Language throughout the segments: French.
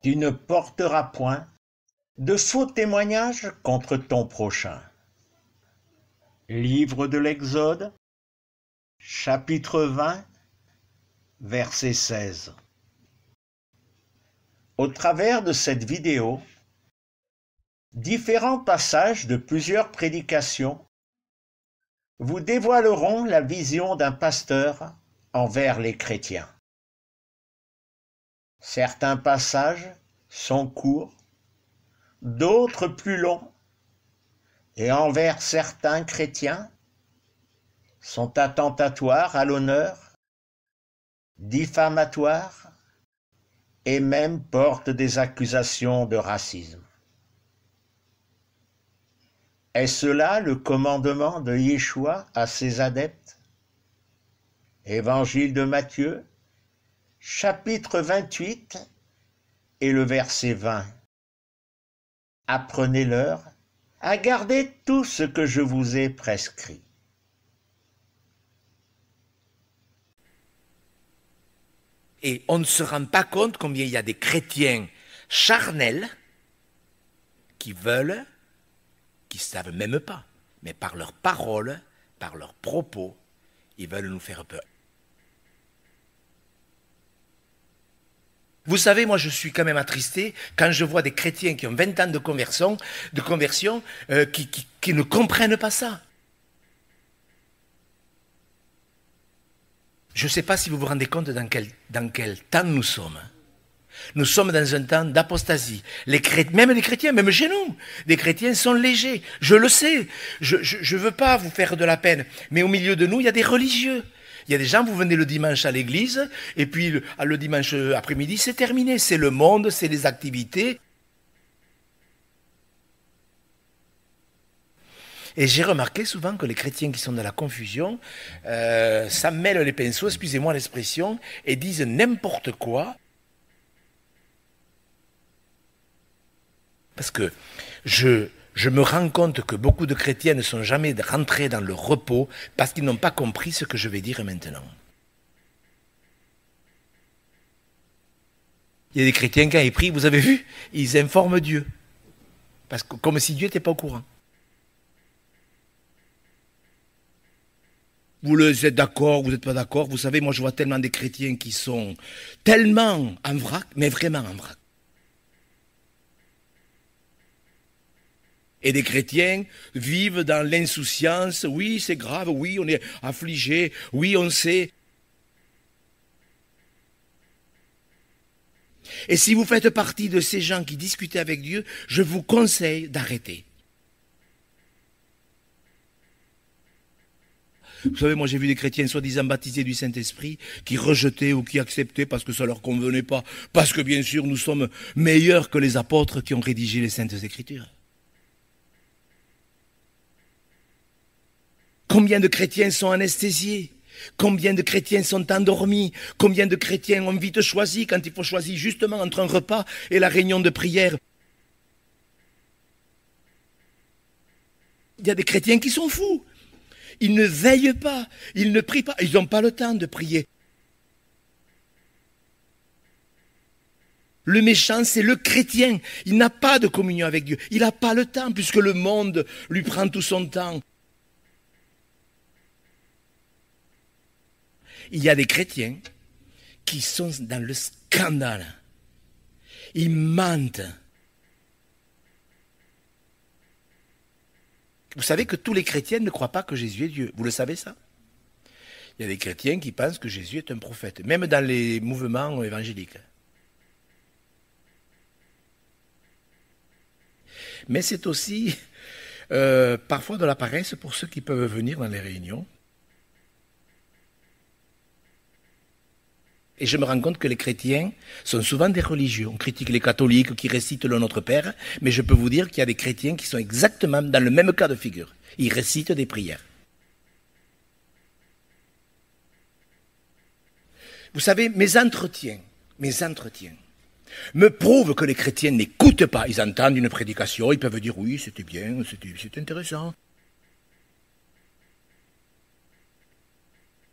Tu ne porteras point de faux témoignages contre ton prochain. Livre de l'Exode, chapitre 20, verset 16. Au travers de cette vidéo, différents passages de plusieurs prédications vous dévoileront la vision d'un pasteur envers les chrétiens. Certains passages sont courts, d'autres plus longs, et envers certains chrétiens sont attentatoires à l'honneur, diffamatoires et même portent des accusations de racisme. Est-ce là le commandement de Yeshua à ses adeptes? Évangile de Matthieu, chapitre 28 et le verset 20. Apprenez-leur à garder tout ce que je vous ai prescrit. Et on ne se rend pas compte combien il y a des chrétiens charnels qui veulent, qui ne savent même pas, mais par leurs paroles, par leurs propos, ils veulent nous faire peur. Vous savez, moi je suis quand même attristé quand je vois des chrétiens qui ont 20 ans de conversion, qui ne comprennent pas ça. Je ne sais pas si vous vous rendez compte dans quel temps nous sommes. Nous sommes dans un temps d'apostasie. Même les chrétiens, même chez nous, les chrétiens sont légers. Je le sais. Je ne veux pas vous faire de la peine. Mais au milieu de nous, il y a des religieux. Il y a des gens, vous venez le dimanche à l'église, et puis le dimanche après-midi, c'est terminé. C'est le monde, c'est les activités. Et j'ai remarqué souvent que les chrétiens qui sont dans la confusion, ça mêle les pinceaux, excusez-moi l'expression, et disent n'importe quoi. Parce que je me rends compte que beaucoup de chrétiens ne sont jamais rentrés dans le repos parce qu'ils n'ont pas compris ce que je vais dire maintenant. Il y a des chrétiens, quand ils prient, vous avez vu, ils informent Dieu. Parce que, comme si Dieu n'était pas au courant. Vous êtes d'accord, vous n'êtes pas d'accord. Vous savez, moi je vois tellement des chrétiens qui sont tellement en vrac, mais vraiment en vrac. Et des chrétiens vivent dans l'insouciance. Oui, c'est grave, oui, on est affligé, oui, on sait. Et si vous faites partie de ces gens qui discutent avec Dieu, je vous conseille d'arrêter. Vous savez, moi j'ai vu des chrétiens soi-disant baptisés du Saint-Esprit qui rejetaient ou qui acceptaient parce que ça ne leur convenait pas. Parce que bien sûr, nous sommes meilleurs que les apôtres qui ont rédigé les Saintes Écritures. Combien de chrétiens sont anesthésiés? Combien de chrétiens sont endormis? Combien de chrétiens ont vite choisi quand il faut choisir justement entre un repas et la réunion de prière? Il y a des chrétiens qui sont fous. Ils ne veillent pas, ils ne prient pas, ils n'ont pas le temps de prier. Le méchant, c'est le chrétien. Il n'a pas de communion avec Dieu. Il n'a pas le temps puisque le monde lui prend tout son temps. Il y a des chrétiens qui sont dans le scandale. Ils mentent. Vous savez que tous les chrétiens ne croient pas que Jésus est Dieu. Vous le savez ça? Il y a des chrétiens qui pensent que Jésus est un prophète, même dans les mouvements évangéliques. Mais c'est aussi parfois de la paresse pour ceux qui peuvent venir dans les réunions. Et je me rends compte que les chrétiens sont souvent des religieux. On critique les catholiques qui récitent le Notre Père, mais je peux vous dire qu'il y a des chrétiens qui sont exactement dans le même cas de figure. Ils récitent des prières. Vous savez, mes entretiens me prouvent que les chrétiens n'écoutent pas. Ils entendent une prédication, ils peuvent dire oui, c'était bien, c'était intéressant.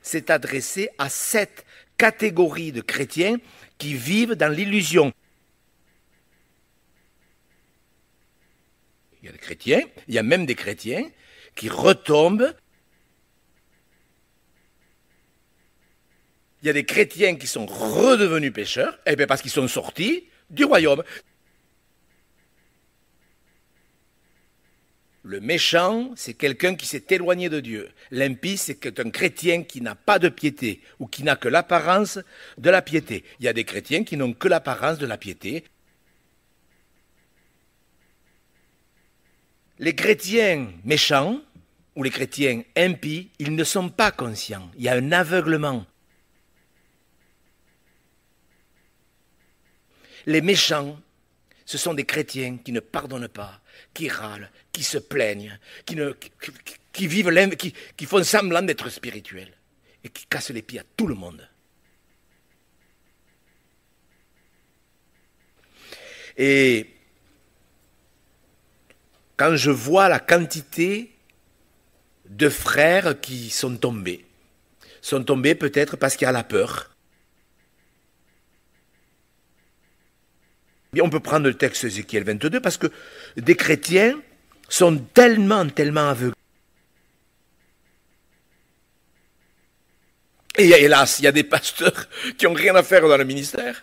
C'est adressé à cette catégorie de chrétiens qui vivent dans l'illusion. Il y a des chrétiens, il y a même des chrétiens qui retombent. Il y a des chrétiens qui sont redevenus pécheurs, eh bien parce qu'ils sont sortis du royaume. Le méchant, c'est quelqu'un qui s'est éloigné de Dieu. L'impie, c'est un chrétien qui n'a pas de piété ou qui n'a que l'apparence de la piété. Il y a des chrétiens qui n'ont que l'apparence de la piété. Les chrétiens méchants ou les chrétiens impies, ils ne sont pas conscients. Il y a un aveuglement. Les méchants, ce sont des chrétiens qui ne pardonnent pas, qui râlent, qui se plaignent, qui vivent, qui font semblant d'être spirituels et qui cassent les pieds à tout le monde. Et quand je vois la quantité de frères qui sont tombés peut-être parce qu'il y a la peur. On peut prendre le texte Ézéchiel 22 parce que des chrétiens sont tellement aveugles. Et hélas, il y a des pasteurs qui n'ont rien à faire dans le ministère.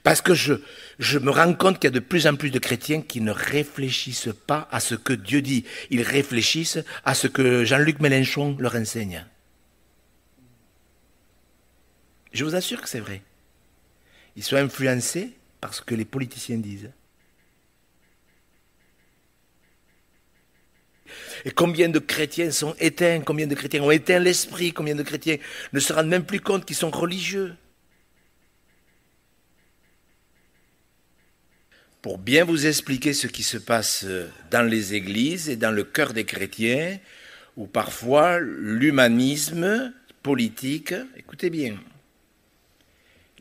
Parce que je me rends compte qu'il y a de plus en plus de chrétiens qui ne réfléchissent pas à ce que Dieu dit. Ils réfléchissent à ce que Jean-Luc Mélenchon leur enseigne. Je vous assure que c'est vrai. Ils sont influencés par ce que les politiciens disent. Et combien de chrétiens sont éteints, combien de chrétiens ont éteint l'esprit, combien de chrétiens ne se rendent même plus compte qu'ils sont religieux. Pour bien vous expliquer ce qui se passe dans les églises et dans le cœur des chrétiens, où parfois l'humanisme politique, écoutez bien,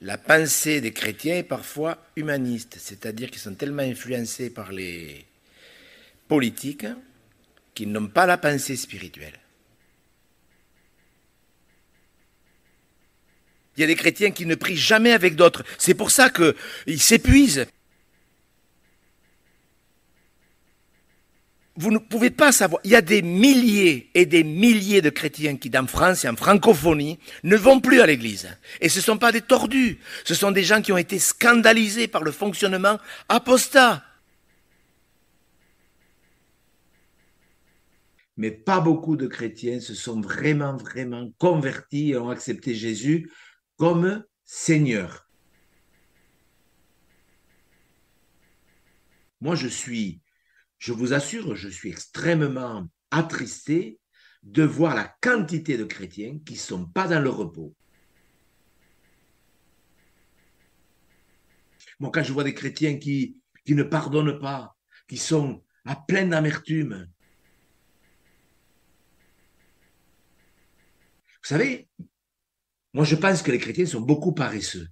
la pensée des chrétiens est parfois humaniste, c'est-à-dire qu'ils sont tellement influencés par les politiques qu'ils n'ont pas la pensée spirituelle. Il y a des chrétiens qui ne prient jamais avec d'autres. C'est pour ça qu'ils s'épuisent. Vous ne pouvez pas savoir. Il y a des milliers et des milliers de chrétiens qui, en France et en francophonie, ne vont plus à l'église. Et ce ne sont pas des tordus. Ce sont des gens qui ont été scandalisés par le fonctionnement apostat. Mais pas beaucoup de chrétiens se sont vraiment convertis et ont accepté Jésus comme Seigneur. Moi, je vous assure, je suis extrêmement attristé de voir la quantité de chrétiens qui ne sont pas dans le repos. Moi, quand je vois des chrétiens qui ne pardonnent pas, qui sont à plein d'amertume, vous savez, moi je pense que les chrétiens sont beaucoup paresseux.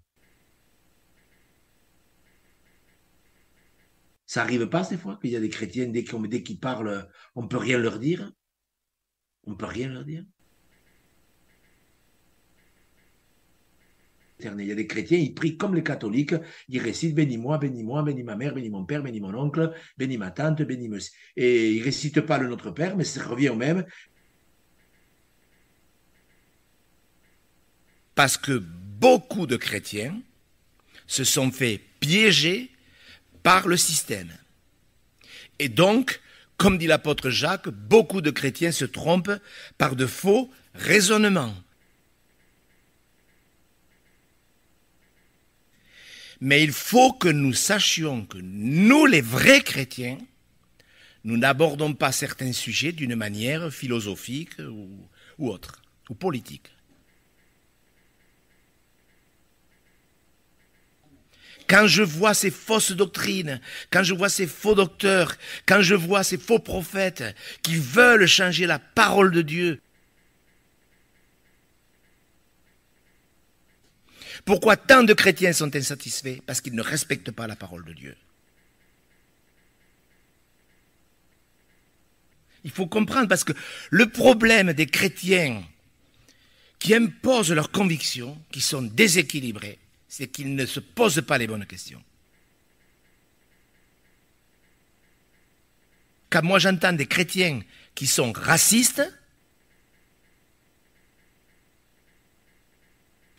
Ça n'arrive pas des fois qu'il y a des chrétiens, dès qu'ils parlent, on ne peut rien leur dire. On ne peut rien leur dire. Il y a des chrétiens, ils prient comme les catholiques, ils récitent bénis-moi, bénis-moi, bénis ma mère, bénis mon père, bénis mon oncle, bénis ma tante, bénis monsieur. Et ils ne récitent pas le Notre Père, mais ça revient au même. Parce que beaucoup de chrétiens se sont fait piéger par le système. Et donc, comme dit l'apôtre Jacques, beaucoup de chrétiens se trompent par de faux raisonnements. Mais il faut que nous sachions que nous, les vrais chrétiens, nous n'abordons pas certains sujets d'une manière philosophique ou autre, ou politique. Quand je vois ces fausses doctrines, quand je vois ces faux docteurs, quand je vois ces faux prophètes qui veulent changer la parole de Dieu, pourquoi tant de chrétiens sont insatisfaits? Parce qu'ils ne respectent pas la parole de Dieu. Il faut comprendre, parce que le problème des chrétiens qui imposent leurs convictions, qui sont déséquilibrés, c'est qu'ils ne se posent pas les bonnes questions. quand moi j'entends des chrétiens qui sont racistes,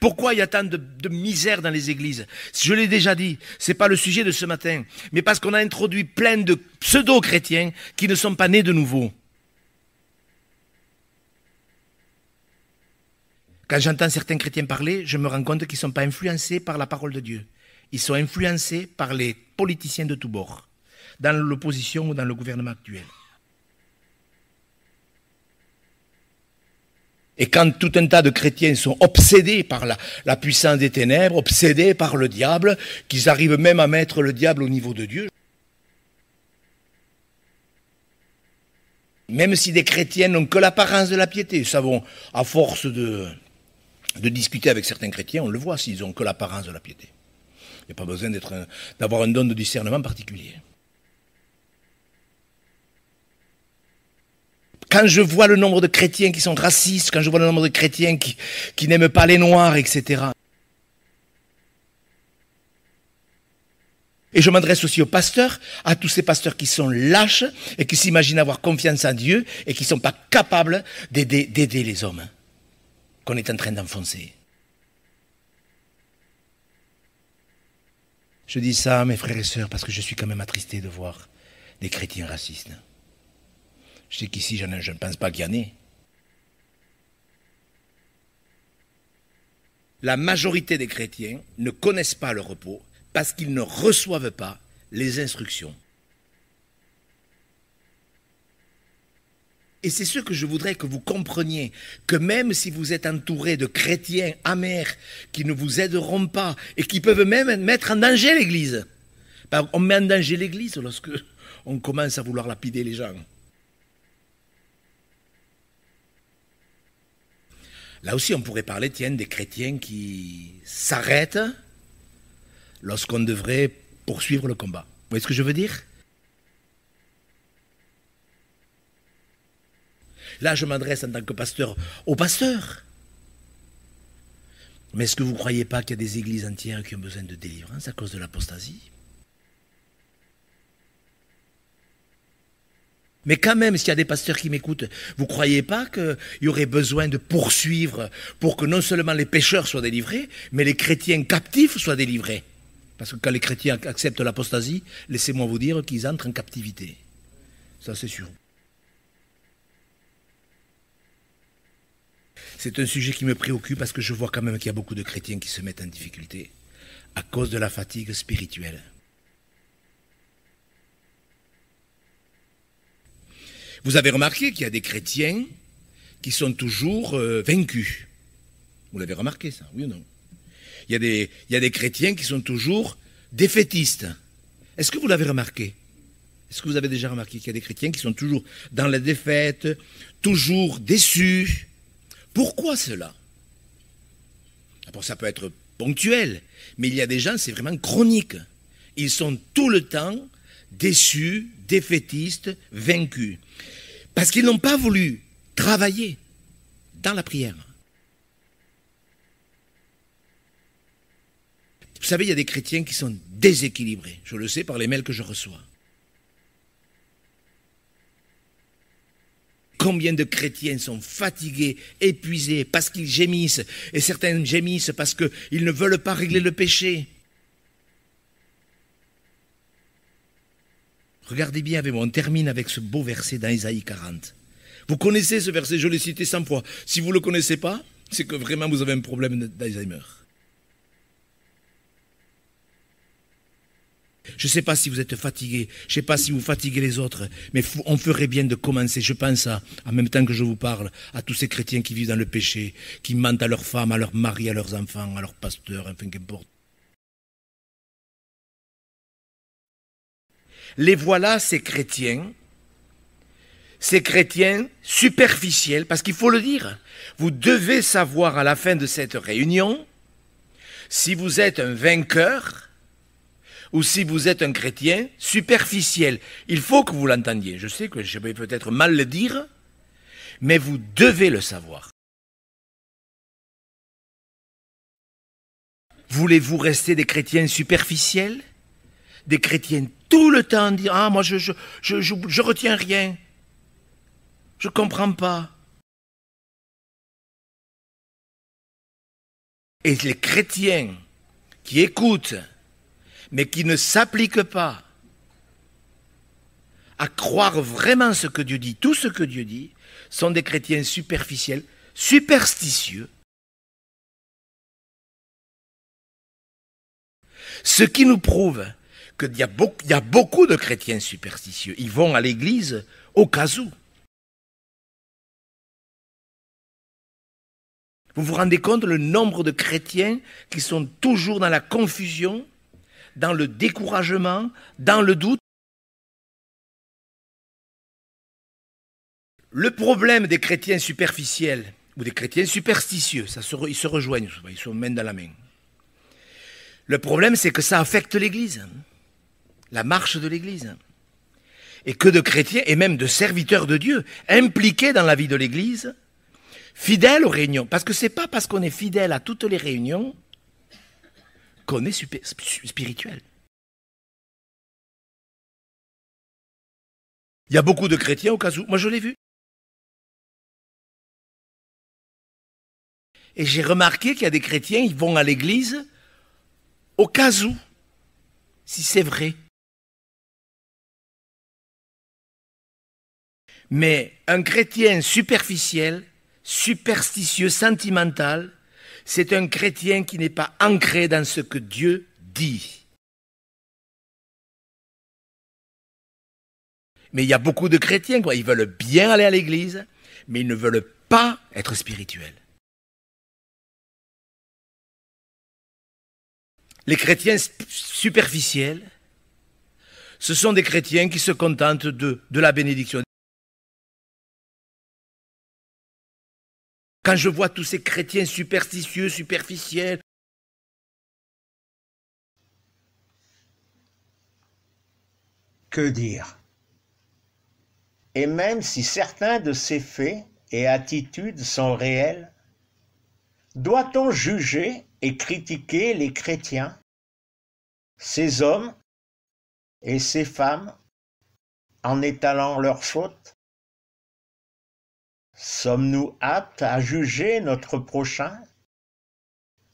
pourquoi il y a tant de misère dans les églises? Je l'ai déjà dit, ce n'est pas le sujet de ce matin, mais parce qu'on a introduit plein de pseudo-chrétiens qui ne sont pas nés de nouveau. Quand j'entends certains chrétiens parler, je me rends compte qu'ils ne sont pas influencés par la parole de Dieu. Ils sont influencés par les politiciens de tous bords, dans l'opposition ou dans le gouvernement actuel. Et quand tout un tas de chrétiens sont obsédés par la puissance des ténèbres, obsédés par le diable, qu'ils arrivent même à mettre le diable au niveau de Dieu, même si des chrétiens n'ont que l'apparence de la piété, nous savons, à force de discuter avec certains chrétiens, on le voit s'ils n'ont que l'apparence de la piété. Il n'y a pas besoin d'avoir un don de discernement particulier. Quand je vois le nombre de chrétiens qui sont racistes, quand je vois le nombre de chrétiens qui n'aiment pas les Noirs, etc. Et je m'adresse aussi aux pasteurs, à tous ces pasteurs qui sont lâches et qui s'imaginent avoir confiance en Dieu et qui ne sont pas capables d'aider les hommes qu'on est en train d'enfoncer. Je dis ça, mes frères et sœurs, parce que je suis quand même attristé de voir des chrétiens racistes. Je sais qu'ici, je ne pense pas qu'il y en ait. La majorité des chrétiens ne connaissent pas le repos parce qu'ils ne reçoivent pas les instructions. Et c'est ce que je voudrais que vous compreniez, que même si vous êtes entouré de chrétiens amers qui ne vous aideront pas et qui peuvent même mettre en danger l'Église. On met en danger l'Église lorsque on commence à vouloir lapider les gens. Là aussi, on pourrait parler, tiens, des chrétiens qui s'arrêtent lorsqu'on devrait poursuivre le combat. Vous voyez ce que je veux dire? Là, je m'adresse en tant que pasteur aux pasteurs. Mais est-ce que vous ne croyez pas qu'il y a des églises entières qui ont besoin de délivrance à cause de l'apostasie? Mais quand même, s'il y a des pasteurs qui m'écoutent, vous ne croyez pas qu'il y aurait besoin de poursuivre pour que non seulement les pécheurs soient délivrés, mais les chrétiens captifs soient délivrés? Parce que quand les chrétiens acceptent l'apostasie, laissez-moi vous dire qu'ils entrent en captivité. Ça, c'est sûr. C'est un sujet qui me préoccupe parce que je vois quand même qu'il y a beaucoup de chrétiens qui se mettent en difficulté à cause de la fatigue spirituelle. Vous avez remarqué qu'il y a des chrétiens qui sont toujours vaincus. Vous l'avez remarqué ça, oui ou non? Il y a des chrétiens qui sont toujours défaitistes. Est-ce que vous l'avez remarqué? Est-ce que vous avez déjà remarqué qu'il y a des chrétiens qui sont toujours dans la défaite, toujours déçus? Pourquoi cela? Bon, ça peut être ponctuel, mais il y a des gens, c'est vraiment chronique. Ils sont tout le temps déçus, défaitistes, vaincus. Parce qu'ils n'ont pas voulu travailler dans la prière. Vous savez, il y a des chrétiens qui sont déséquilibrés. Je le sais par les mails que je reçois. Combien de chrétiens sont fatigués, épuisés, parce qu'ils gémissent, et certains gémissent parce qu'ils ne veulent pas régler le péché. Regardez bien avec moi, on termine avec ce beau verset dans Isaïe 40. Vous connaissez ce verset, je l'ai cité 100 fois. Si vous ne le connaissez pas, c'est que vraiment vous avez un problème d'Alzheimer. Je ne sais pas si vous êtes fatigué, je ne sais pas si vous fatiguez les autres, mais on ferait bien de commencer. Je pense en même temps que je vous parle, à tous ces chrétiens qui vivent dans le péché, qui mentent à leurs femmes, à leurs maris, à leurs enfants, à leurs pasteurs, enfin qu'importe. Les voilà, ces chrétiens superficiels, parce qu'il faut le dire, vous devez savoir à la fin de cette réunion si vous êtes un vainqueur ou si vous êtes un chrétien superficiel. Il faut que vous l'entendiez. Je sais que je vais peut-être mal le dire, mais vous devez le savoir. Voulez-vous rester des chrétiens superficiels, des chrétiens tout le temps dire « Ah, moi, je retiens rien. Je comprends pas. » Et les chrétiens qui écoutent, mais qui ne s'appliquent pas à croire vraiment ce que Dieu dit, tout ce que Dieu dit, sont des chrétiens superficiels, superstitieux. Ce qui nous prouve qu'il y a beaucoup de chrétiens superstitieux. Ils vont à l'église au cas où. Vous vous rendez compte le nombre de chrétiens qui sont toujours dans la confusion, dans le découragement, dans le doute? Le problème des chrétiens superficiels ou des chrétiens superstitieux, ils se rejoignent, ils sont main dans la main. Le problème, c'est que ça affecte l'Église, la marche de l'Église. Et que de chrétiens, et même de serviteurs de Dieu, impliqués dans la vie de l'Église, fidèles aux réunions. Parce que ce n'est pas parce qu'on est fidèle à toutes les réunions qu'on est spirituel. Il y a beaucoup de chrétiens au cas où. Moi, je l'ai vu. Et j'ai remarqué qu'il y a des chrétiens, ils vont à l'église au cas où, si c'est vrai. Mais un chrétien superficiel, superstitieux, sentimental, c'est un chrétien qui n'est pas ancré dans ce que Dieu dit. Mais il y a beaucoup de chrétiens, ils veulent bien aller à l'église, mais ils ne veulent pas être spirituels. Les chrétiens superficiels, ce sont des chrétiens qui se contentent de la bénédiction. Quand je vois tous ces chrétiens superstitieux, superficiels, que dire? Et même si certains de ces faits et attitudes sont réels, doit-on juger et critiquer les chrétiens, ces hommes et ces femmes, en étalant leurs fautes? Sommes-nous aptes à juger notre prochain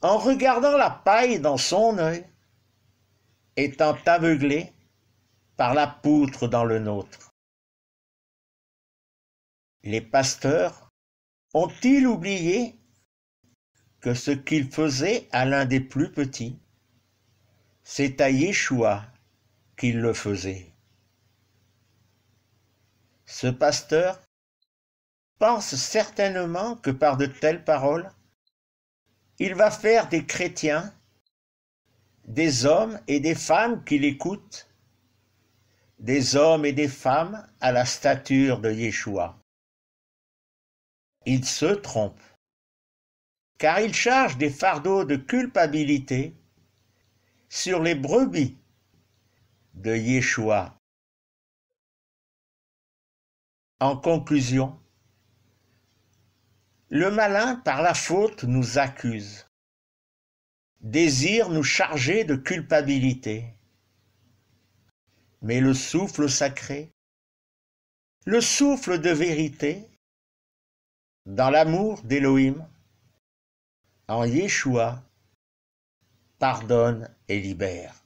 en regardant la paille dans son œil, étant aveuglés par la poutre dans le nôtre? Les pasteurs ont-ils oublié que ce qu'ils faisaient à l'un des plus petits, c'est à Yeshua qu'ils le faisaient? Ce pasteur pense certainement que par de telles paroles, il va faire des chrétiens, des hommes et des femmes qui l'écoutent, des hommes et des femmes à la stature de Yeshua. Il se trompe, car il charge des fardeaux de culpabilité sur les brebis de Yeshua. En conclusion, le malin par la faute nous accuse, désire nous charger de culpabilité. Mais le souffle sacré, le souffle de vérité, dans l'amour d'Élohim, en Yeshua, pardonne et libère.